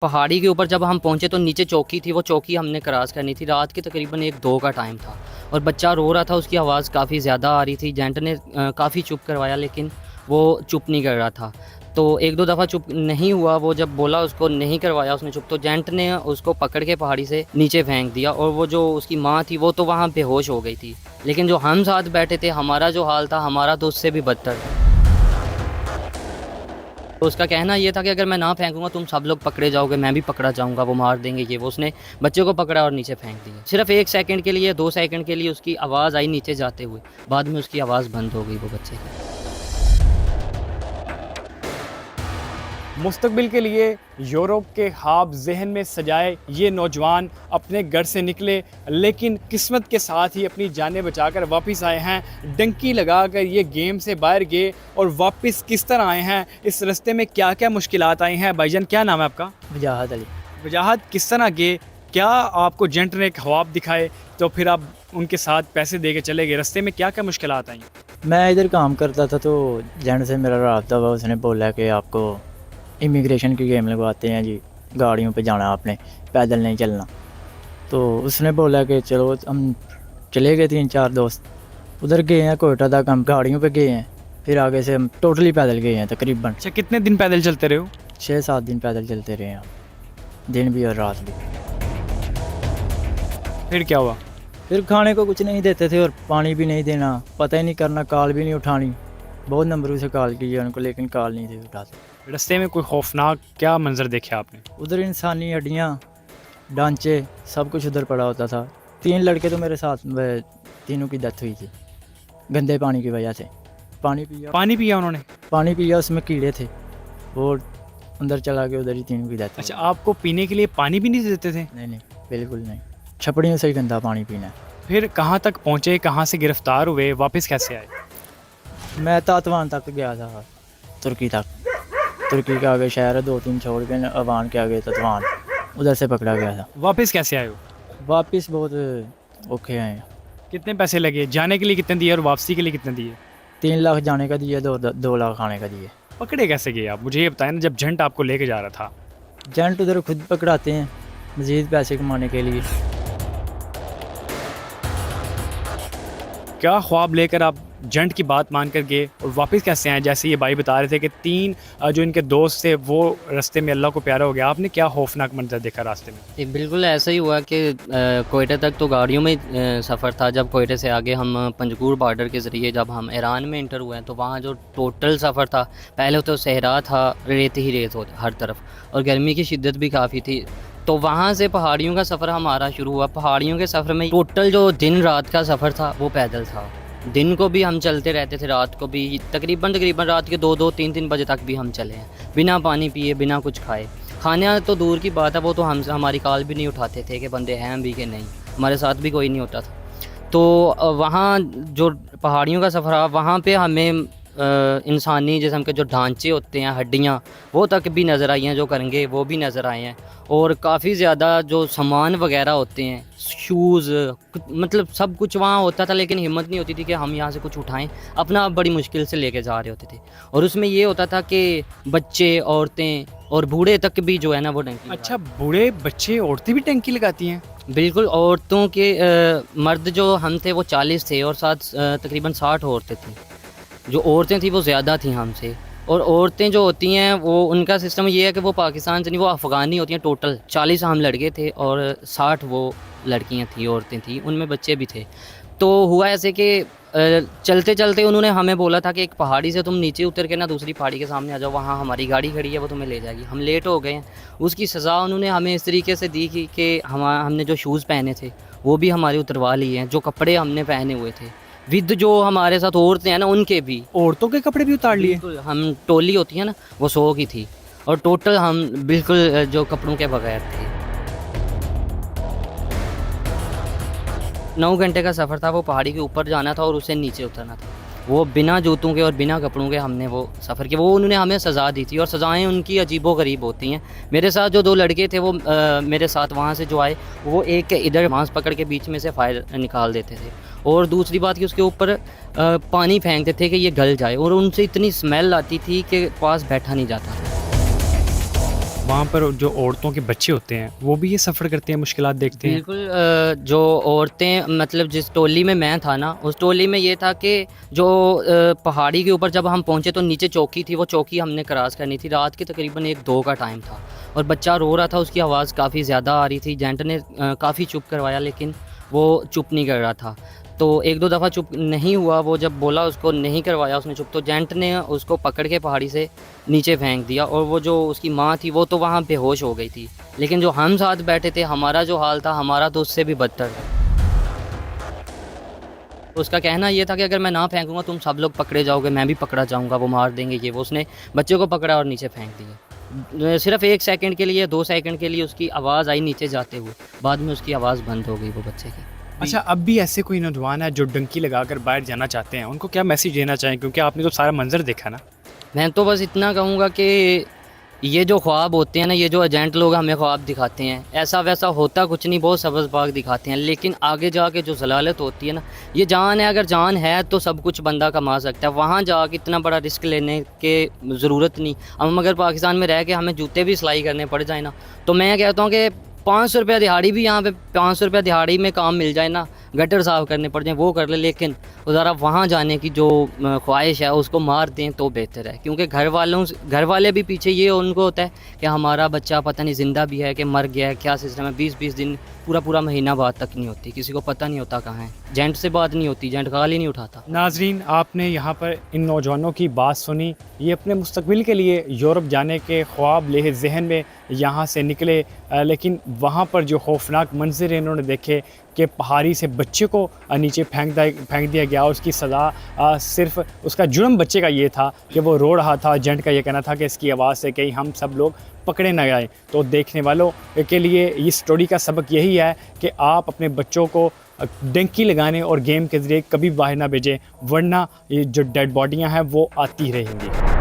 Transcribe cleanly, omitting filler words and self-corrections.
पहाड़ी के ऊपर जब हम पहुंचे तो नीचे चौकी थी, वो चौकी हमने क्रॉस करनी थी। रात के तकरीबन 1-2 का टाइम था और बच्चा रो रहा था, उसकी आवाज़ काफ़ी ज़्यादा आ रही थी। जेंट ने काफ़ी चुप करवाया लेकिन वो चुप नहीं कर रहा था। तो 1-2 दफ़ा चुप नहीं हुआ, वो जब बोला उसको नहीं करवाया उसने चुप, तो जेंट ने उसको पकड़ के पहाड़ी से नीचे फेंक दिया और वो जो उसकी माँ थी वो तो वहाँ बेहोश हो गई थी। लेकिन जो हम साथ बैठे थे, हमारा जो हाल था, हमारा तो उससे भी बदतर था। तो उसका कहना ये था कि अगर मैं ना फेंकूंगा तुम सब लोग पकड़े जाओगे, मैं भी पकड़ा जाऊंगा, वो मार देंगे ये वो। उसने बच्चे को पकड़ा और नीचे फेंक दिया। सिर्फ 1 सेकंड के लिए, 2 सेकंड के लिए उसकी आवाज़ आई नीचे जाते हुए, बाद में उसकी आवाज़ बंद हो गई वो बच्चे की। मुस्तकबिल के लिए यूरोप के ख्वाब जहन में सजाए ये नौजवान अपने घर से निकले, लेकिन किस्मत के साथ ही अपनी जानें बचाकर वापस आए हैं। डंकी लगाकर ये गेम से बाहर गए और वापस किस तरह आए हैं, इस रास्ते में क्या क्या मुश्किलात आई हैं। भाईजान क्या नाम है आपका? वजाहत अली। वजाहत, किस तरह गए? क्या आपको जेंट ने ख्वाब दिखाए तो फिर आप उनके साथ पैसे दे के चले गए? रास्ते में क्या क्या मुश्किलात आई? मैं इधर काम करता था तो जेंट से मेरा राब्ता हुआ, उसने बोला कि आपको इमिग्रेशन की गेम लगवाते हैं जी, गाड़ियों पे जाना आपने, पैदल नहीं चलना। तो उसने बोला कि चलो, हम चले गए 3-4 दोस्त, उधर गए हैं कोयटा तक, हम गाड़ियों पे गए हैं, फिर आगे से हम टोटली पैदल गए हैं तकरीबन। अच्छा, कितने दिन पैदल चलते रहे हो? 6-7 दिन पैदल चलते रहे हैं, दिन भी और रात भी। फिर क्या हुआ? फिर खाने को कुछ नहीं देते थे और पानी भी नहीं देना, पता ही नहीं करना, कॉल भी नहीं उठानी। बहुत नंबरों से कॉल की है उनको लेकिन कॉल नहीं थे उठाते। रास्ते में कोई खौफनाक क्या मंजर देखे आपने? उधर इंसानी हड्डियाँ, ढांचे, सब कुछ उधर पड़ा होता था। 3 लड़के तो मेरे साथ, तीनों की डेथ हुई थी गंदे पानी की वजह से। पानी पिया उन्होंने? पानी पिया, उसमें कीड़े थे, वो अंदर चला गया, उधर ही तीनों की डेथ। अच्छा, आपको पीने के लिए पानी भी नहीं देते थे? नहीं, बिल्कुल नहीं, छपड़ियों से ही गंदा पानी पीना है। फिर कहाँ तक पहुँचे, कहाँ से गिरफ्तार हुए, वापस कैसे आए? मैं तातवान तक गया था, तुर्की तक। तुर्की के आगे शहर है 2-3 छोड़ के, अवान के आगे ततवान, उधर से पकड़ा गया था। वापस कैसे आए हो? वापस बहुत ओके आए। कितने पैसे लगे जाने के लिए, कितने दिए, और वापसी के लिए कितने दिए? 3 लाख जाने का दिए, 2 लाख आने का दिए। पकड़े कैसे गए आप, मुझे ये बताएं ना, जब जेंट आपको लेके जा रहा था? जेंट उधर खुद पकड़ाते हैं मज़ीद पैसे कमाने के लिए। क्या ख्वाब लेकर आप जेंट की बात मान कर गए और वापस कैसे आए? जैसे ये भाई बता रहे थे कि 3 जो इनके दोस्त थे वो रास्ते में अल्लाह को प्यारा हो गया, आपने क्या खौफनाक मंजर देखा रास्ते में? ये बिल्कुल ऐसा ही हुआ कि कोयटे तक तो गाड़ियों में सफ़र था। जब कोयटे से आगे हम पंजगुर बॉर्डर के ज़रिए जब हम ईरान में इंटर हुए हैं तो वहाँ जो टोटल सफ़र था, पहले तो सहरा था, रेत ही रेत हो हर तरफ, और गर्मी की शिद्दत भी काफ़ी थी। तो वहाँ से पहाड़ियों का सफ़र हमारा शुरू हुआ। पहाड़ियों के सफ़र में टोटल जो दिन रात का सफ़र था वो पैदल था। दिन को भी हम चलते रहते थे, रात को भी तकरीबन रात के 2-2, 3-3 बजे तक भी हम चले हैं, बिना पानी पिए, बिना कुछ खाए। खाना तो दूर की बात है, वो तो हमारी कॉल भी नहीं उठाते थे कि बंदे हैं भी कि नहीं, हमारे साथ भी कोई नहीं होता था। तो वहाँ जो पहाड़ियों का सफ़र, वहाँ पे हमें इंसानी जिस्म के जो ढांचे होते हैं, हड्डियाँ, वो तक भी नज़र आई हैं, जो करेंगे वो भी नज़र आए हैं। और काफ़ी ज़्यादा जो सामान वगैरह होते हैं, शूज़, मतलब सब कुछ वहाँ होता था, लेकिन हिम्मत नहीं होती थी कि हम यहाँ से कुछ उठाएं। अपना आप बड़ी मुश्किल से लेके जा रहे होते थे। और उसमें ये होता था कि बच्चे, औरतें और बूढ़े तक भी जो है ना वो टंकी। अच्छा, बूढ़े, बच्चे, औरतें भी टंकी लगाती हैं? बिल्कुल। औरतों के मर्द जो हम थे वो 40 थे और साथ तकरीबन 60 औरतें थीं। जो औरतें थी वो ज़्यादा थी हमसे। और औरतें जो होती हैं वो, उनका सिस्टम ये है कि वो पाकिस्तान से नहीं, वो अफ़गानी होती हैं। टोटल 40 हम लड़के थे और 60 वो लड़कियां थी, औरतें थी, उनमें बच्चे भी थे। तो हुआ ऐसे कि चलते चलते उन्होंने हमें बोला था कि एक पहाड़ी से तुम नीचे उतर के ना दूसरी पहाड़ी के सामने आ जाओ, वहाँ हमारी गाड़ी खड़ी है, वो तुम्हें ले जाएगी। हम लेट हो गए हैं। उसकी सज़ा उन्होंने हमें इस तरीके से दी कि हमने जो शूज़ पहने थे वो भी हमारे उतरवा लिए हैं, जो कपड़े हमने पहने हुए थे, विद जो हमारे साथ औरतें हैं ना उनके भी। औरतों के कपड़े भी उतार लिए? बिल्कुल। हम टोली होती है ना, वो 100 की थी और टोटल हम बिल्कुल जो कपड़ों के बगैर थे। 9 घंटे का सफ़र था, वो पहाड़ी के ऊपर जाना था और उसे नीचे उतरना था। वो बिना जूतों के और बिना कपड़ों के हमने वो सफ़र किया। वो उन्होंने हमें सज़ा दी थी और सज़ाएँ उनकी अजीबो गरीब होती हैं। मेरे साथ जो 2 लड़के थे वो मेरे साथ वहाँ से जो आए, वो एक के इधर बांस पकड़ के बीच में से फायर निकाल देते थे और दूसरी बात कि उसके ऊपर पानी फेंकते थे कि ये गल जाए, और उनसे इतनी स्मेल आती थी कि पास बैठा नहीं जाता था। वहाँ पर जो औरतों के बच्चे होते हैं वो भी ये सफ़र करते हैं, मुश्किलात देखते हैं? बिल्कुल जो औरतें मतलब जिस टोली में मैं था ना, उस टोली में ये था कि जो पहाड़ी के ऊपर जब हम पहुँचे तो नीचे चौकी थी, वो चौकी हमने क्रॉस करनी थी। रात के तकरीबन 1-2 का टाइम था और बच्चा रो रहा था, उसकी आवाज़ काफ़ी ज़्यादा आ रही थी। जेंट ने काफ़ी चुप करवाया लेकिन वो चुप नहीं कर रहा था। तो 1-2 दफ़ा चुप नहीं हुआ, वो जब बोला उसको नहीं करवाया उसने चुप, तो जेंट ने उसको पकड़ के पहाड़ी से नीचे फेंक दिया और वो जो उसकी माँ थी वो तो वहाँ बेहोश हो गई थी। लेकिन जो हम साथ बैठे थे, हमारा जो हाल था, हमारा तो उससे भी बदतर था। उसका कहना ये था कि अगर मैं ना फेंकूँगा तुम सब लोग पकड़े जाओगे, मैं भी पकड़ा जाऊँगा, वो मार देंगे ये वो। उसने बच्चे को पकड़ा और नीचे फेंक दिया। सिर्फ़ 1 सेकंड के लिए, 2 सेकंड के लिए उसकी आवाज़ आई नीचे जाते हुए, बाद में उसकी आवाज़ बंद हो गई वो बच्चे की। अच्छा, अब भी ऐसे कोई नौजवान है जो डंकी लगाकर बाहर जाना चाहते हैं, उनको क्या मैसेज देना चाहें? क्योंकि आपने तो सारा मंजर देखा ना। मैं तो बस इतना कहूँगा कि ये जो ख्वाब होते हैं ना, ये जो एजेंट लोग हमें ख्वाब दिखाते हैं, ऐसा वैसा होता कुछ नहीं, बहुत सब्ज़-बाग दिखाते हैं। लेकिन आगे जाके जो ज़लालत होती है ना, ये जान है, अगर जान है तो सब कुछ बंदा कमा सकता है। वहाँ जाके इतना बड़ा रिस्क लेने के ज़रूरत नहीं। हम अगर पाकिस्तान में रह के हमें जूते भी सिलाई करने पड़ जाए ना, तो मैं कहता हूँ कि 500 रुपया दिहाड़ी भी यहाँ पे 500 रुपया दिहाड़ी में काम मिल जाए ना, गटर साफ़ करने पड़ जाए वो कर ले, लेकिन ज़रा वहाँ जाने की जो ख्वाहिश है उसको मार दें तो बेहतर है। क्योंकि घर वाले भी पीछे ये उनको होता है कि हमारा बच्चा पता नहीं ज़िंदा भी है कि मर गया है, क्या सिस्टम है। 20-20 दिन, पूरा महीना बात तक नहीं होती, किसी को पता नहीं होता कहाँ है। जेंट से बात नहीं होती, जेंट कॉल ही नहीं उठाता। नाजरीन, आपने यहाँ पर इन नौजवानों की बात सुनी। ये अपने मुस्तकबिल के लिए यूरोप जाने के ख्वाब ले ज़हन में यहाँ से निकले, लेकिन वहाँ पर जो खौफनाक मंजर इन्होंने देखे कि पहाड़ी से बच्चे को नीचे फेंक दिया गया। उसकी सज़ा सिर्फ उसका जुर्म बच्चे का ये था कि वो रो रहा था। एजेंट का ये कहना था कि इसकी आवाज़ से कहीं हम सब लोग पकड़े न जाए। तो देखने वालों के लिए इस स्टोरी का सबक यही है कि आप अपने बच्चों को डंकी लगाने और गेम के ज़रिए कभी बाहर ना भेजें, वरना ये जो डेड बॉडियां हैं वो आती रहेंगी।